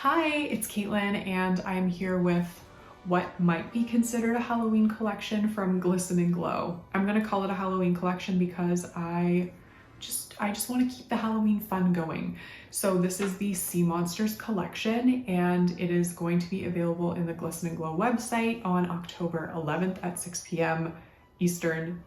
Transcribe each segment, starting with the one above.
Hi, it's Caitlin, and I'm here with what might be considered a Halloween collection from Glisten Glow. I'm gonna call it a Halloween collection because I just want to keep the Halloween fun going. So this is the Sea Monsters collection, and it is going to be available in the Glisten Glow website on October 11th at 6 p.m. Eastern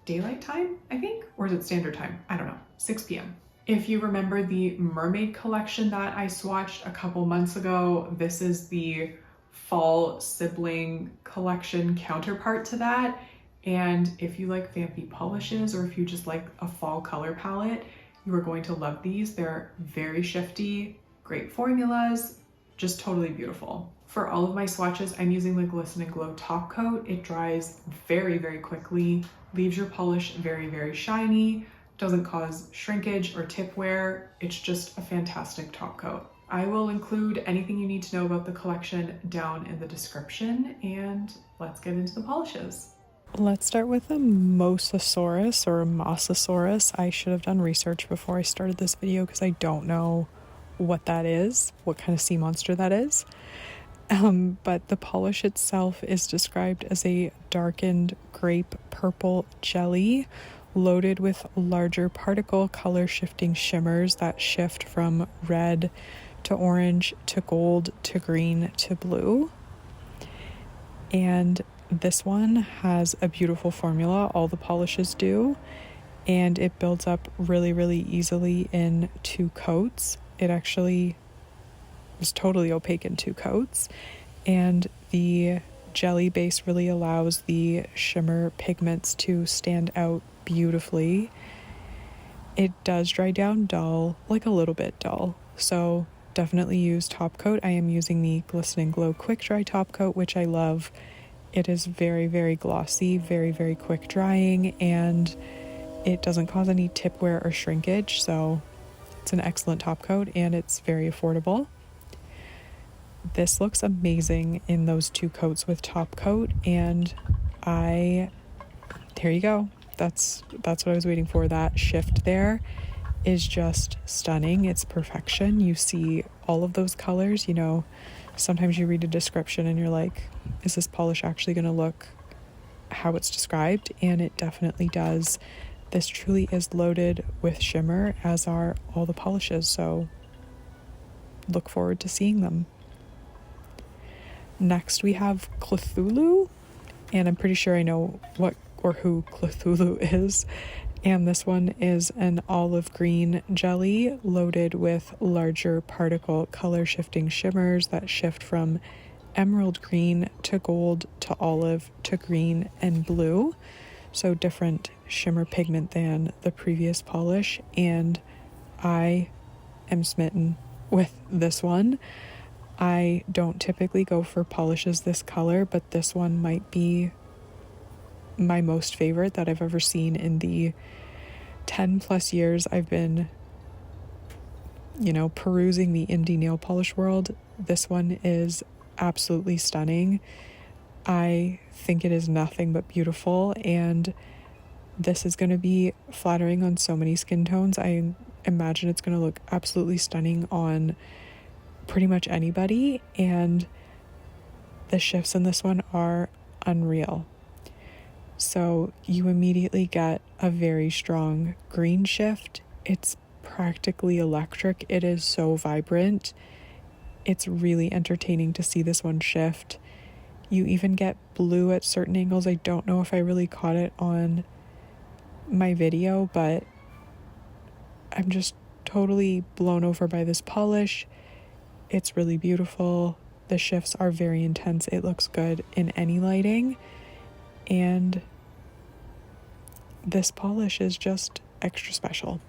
Daylight Time, I think? Or is it Standard Time? I don't know, 6 p.m. If you remember the mermaid collection that I swatched a couple months ago, this is the fall sibling collection counterpart to that. And if you like vampy polishes, or if you just like a fall color palette, you are going to love these. They're very shifty, great formulas, just totally beautiful. For all of my swatches, I'm using the Glisten Glow Top Coat. It dries very, very quickly, leaves your polish very, very shiny, doesn't cause shrinkage or tip wear. It's just a fantastic top coat. I will include anything you need to know about the collection down in the description, and let's get into the polishes. Let's start with the Mosasaurus or Mosasaurus. I should have done research before I started this video because I don't know what that is, what kind of sea monster that is. But the polish itself is described as a darkened grape purple jelly loaded with larger particle color shifting shimmers that shift from red to orange to gold to green to blue. And this one has a beautiful formula, all the polishes do, and it builds up really, really easily in 2 coats. It actually is totally opaque in 2 coats, and the jelly base really allows the shimmer pigments to stand out beautifully. It does dry down dull, like a little bit dull, so definitely use top coat. I am using the Glisten Glow Quick Dry Top Coat, which I love. It is very, very glossy, very, very quick drying, and it doesn't cause any tip wear or shrinkage, so it's an excellent top coat and it's very affordable. This looks amazing in those 2 coats with top coat, and there you go. That's what I was waiting for. That shift there is just stunning. It's perfection. You see all of those colors. You know, sometimes you read a description and you're like, is this polish actually going to look how it's described? And it definitely does. This truly is loaded with shimmer, as are all the polishes, so look forward to seeing them. Next we have Cthulhu, and I'm pretty sure I know what or who Cthulhu is. And this one is an olive green jelly loaded with larger particle color shifting shimmers that shift from emerald green to gold to olive to green and blue. So different shimmer pigment than the previous polish, and I am smitten with this one. I don't typically go for polishes this color, but this one might be my most favorite that I've ever seen in the 10 plus years I've been, perusing the indie nail polish world. This one is absolutely stunning. I think it is nothing but beautiful, and this is going to be flattering on so many skin tones. I imagine it's going to look absolutely stunning on pretty much anybody, and the shifts in this one are unreal. So you immediately get a very strong green shift. It's practically electric. It is so vibrant. It's really entertaining to see this one shift. You even get blue at certain angles. I don't know if I really caught it on my video, but I'm just totally blown over by this polish. It's really beautiful. The shifts are very intense. It looks good in any lighting. And this polish is just extra special.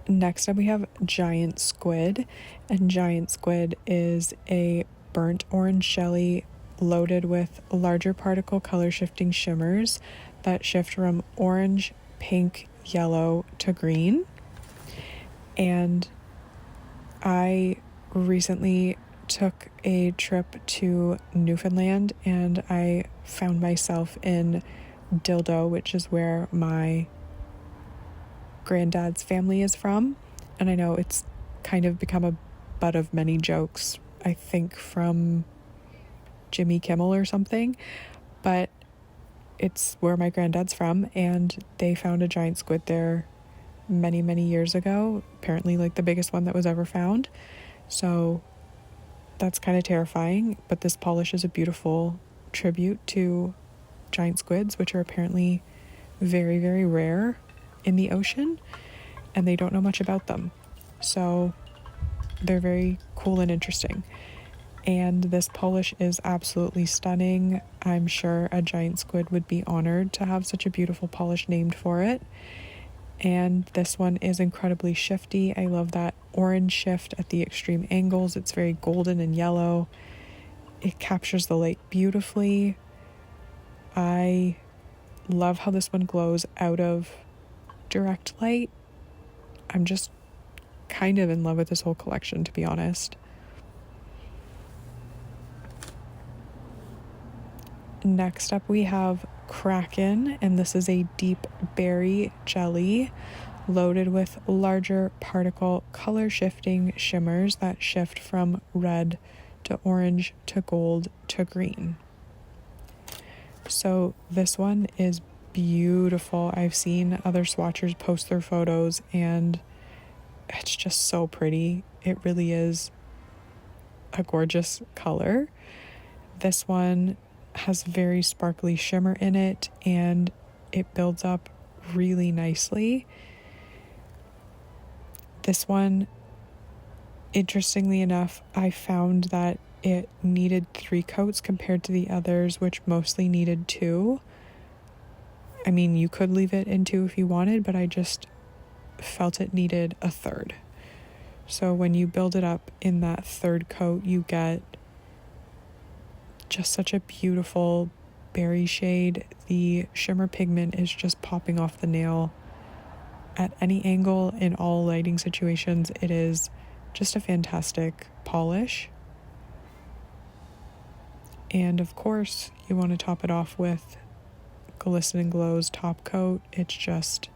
Next up we have Giant Squid, and Giant Squid is a burnt orange jelly loaded with larger particle color shifting shimmers that shift from orange, pink, yellow to green. And I recently took a trip to Newfoundland, and I found myself in Dildo, which is where my granddad's family is from. And I know it's kind of become a butt of many jokes, I think from Jimmy Kimmel or something, but it's where my granddad's from, and they found a giant squid there many, many years ago, apparently like the biggest one that was ever found. So that's kind of terrifying, but this polish is a beautiful tribute to giant squids, which are apparently very, very rare in the ocean, and they don't know much about them. So they're very cool and interesting. And this polish is absolutely stunning. I'm sure a giant squid would be honored to have such a beautiful polish named for it. And this one is incredibly shifty. I love that orange shift at the extreme angles. It's very golden and yellow. It captures the light beautifully. I love how this one glows out of direct light. I'm just kind of in love with this whole collection, to be honest. Next up we have Kraken, and this is a deep berry jelly loaded with larger particle color shifting shimmers that shift from red to orange to gold to green. So this one is beautiful. I've seen other swatchers post their photos and it's just so pretty. It really is a gorgeous color. This one has very sparkly shimmer in it, and it builds up really nicely. This one, interestingly enough, I found that it needed 3 coats compared to the others, which mostly needed 2. I mean, you could leave it in 2 if you wanted, but I just felt it needed a 3rd. So when you build it up in that 3rd coat, you get just such a beautiful berry shade. The shimmer pigment is just popping off the nail at any angle in all lighting situations. It is just a fantastic polish. And of course, you want to top it off with Glisten Glow's Top Coat. It's just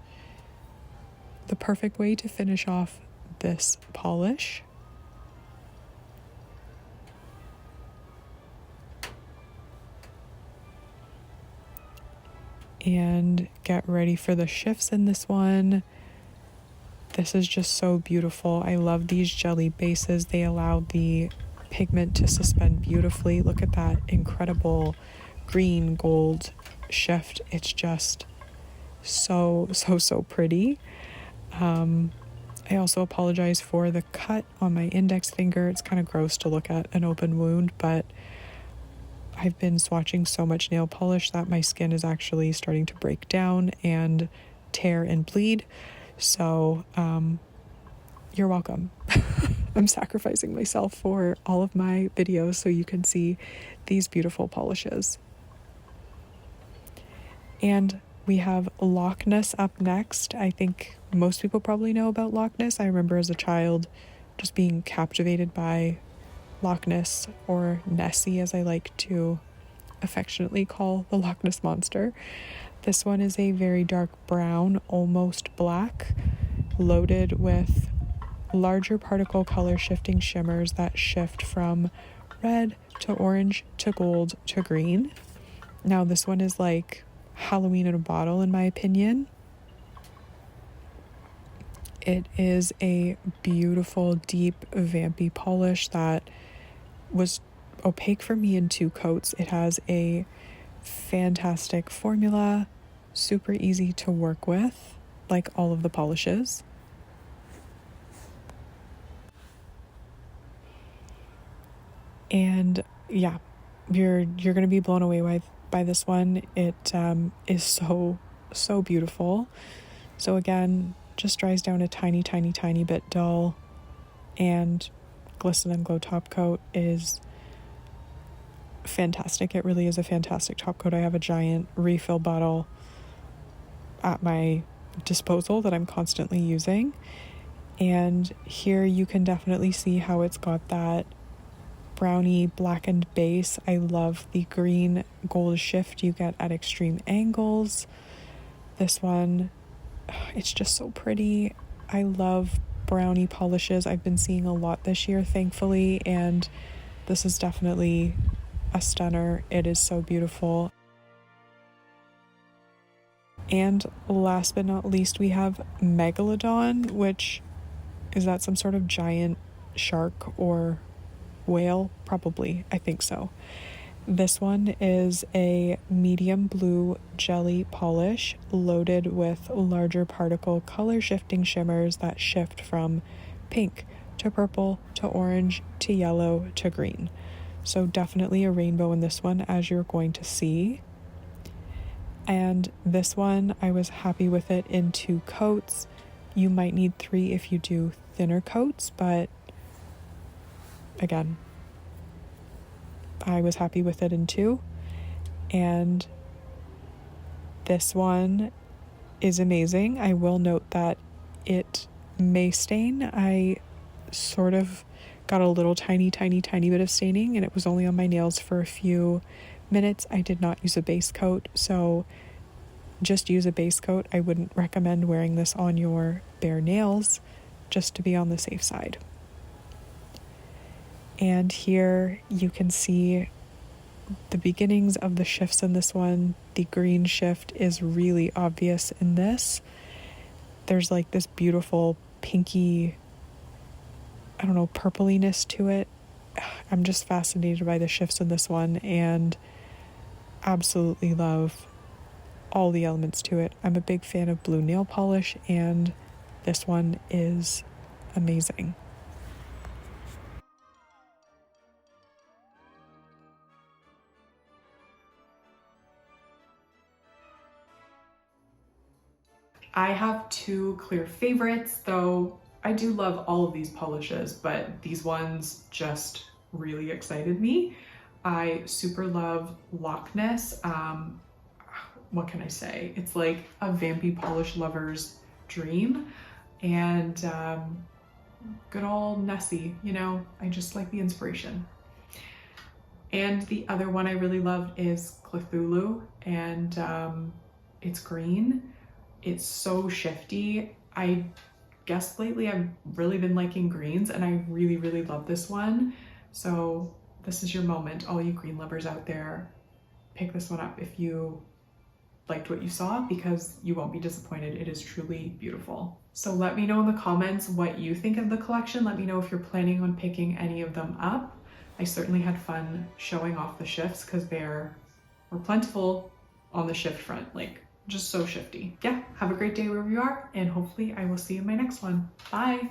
the perfect way to finish off this polish. And get ready for the shifts in this one. This is just so beautiful. I love these jelly bases. They allow the pigment to suspend beautifully. Look at that incredible green gold shift. It's just so pretty. I also apologize for the cut on my index finger. It's kind of gross to look at an open wound, but I've been swatching so much nail polish that my skin is actually starting to break down and tear and bleed. So, you're welcome. I'm sacrificing myself for all of my videos so you can see these beautiful polishes. And we have Loch Ness up next. I think most people probably know about Loch Ness. I remember as a child just being captivated by Loch Ness, or Nessie as I like to affectionately call the Loch Ness monster. This one is a very dark brown, almost black, loaded with larger particle color shifting shimmers that shift from red to orange to gold to green. Now this one is like Halloween in a bottle in my opinion. It is a beautiful, deep, vampy polish that was opaque for me in 2 coats. It has a fantastic formula, super easy to work with, like all of the polishes. And yeah, you're gonna be blown away by this one. It is so beautiful. So again, just dries down a tiny bit dull, and Glisten Glow Top Coat is fantastic. It really is a fantastic top coat. I have a giant refill bottle at my disposal that I'm constantly using, and here you can definitely see how it's got that brownie blackened base. I love the green gold shift you get at extreme angles. This one It's just so pretty. I love brownie polishes. I've been seeing a lot this year, thankfully, and this is definitely a stunner. It is so beautiful. And last but not least, we have Megalodon, which is that some sort of giant shark or whale? Probably, I think so. This one is a medium blue jelly polish loaded with larger particle color shifting shimmers that shift from pink to purple to orange to yellow to green. So definitely a rainbow in this one, as you're going to see. And this one, I was happy with it in 2 coats. You might need 3 if you do thinner coats, but again, I was happy with it in 2. And this one is amazing. I will note that it may stain. I sort of got a little tiny bit of staining, and it was only on my nails for a few minutes. I did not use a base coat, so just use a base coat. I wouldn't recommend wearing this on your bare nails, just to be on the safe side. And here you can see the beginnings of the shifts in this one. The green shift is really obvious in this. There's like this beautiful pinky, I don't know, purpliness to it. I'm just fascinated by the shifts in this one and absolutely love all the elements to it. I'm a big fan of blue nail polish, and this one is amazing. I have 2 clear favorites, though I do love all of these polishes, but these ones just really excited me. I super love Lochness. What can I say? It's like a vampy polish lover's dream, and good old Nessie, you know, I just like the inspiration. And the other one I really loved is Cthulhu, and it's green. It's so shifty. I guess lately I've really been liking greens, and I really love this one. So this is your moment, all you green lovers out there. Pick this one up if you liked what you saw, because you won't be disappointed. It is truly beautiful. So let me know in the comments what you think of the collection. Let me know if you're planning on picking any of them up. I certainly had fun showing off the shifts because were plentiful on the shift front, like just so shifty. Yeah, have a great day wherever you are, and hopefully I will see you in my next one. Bye.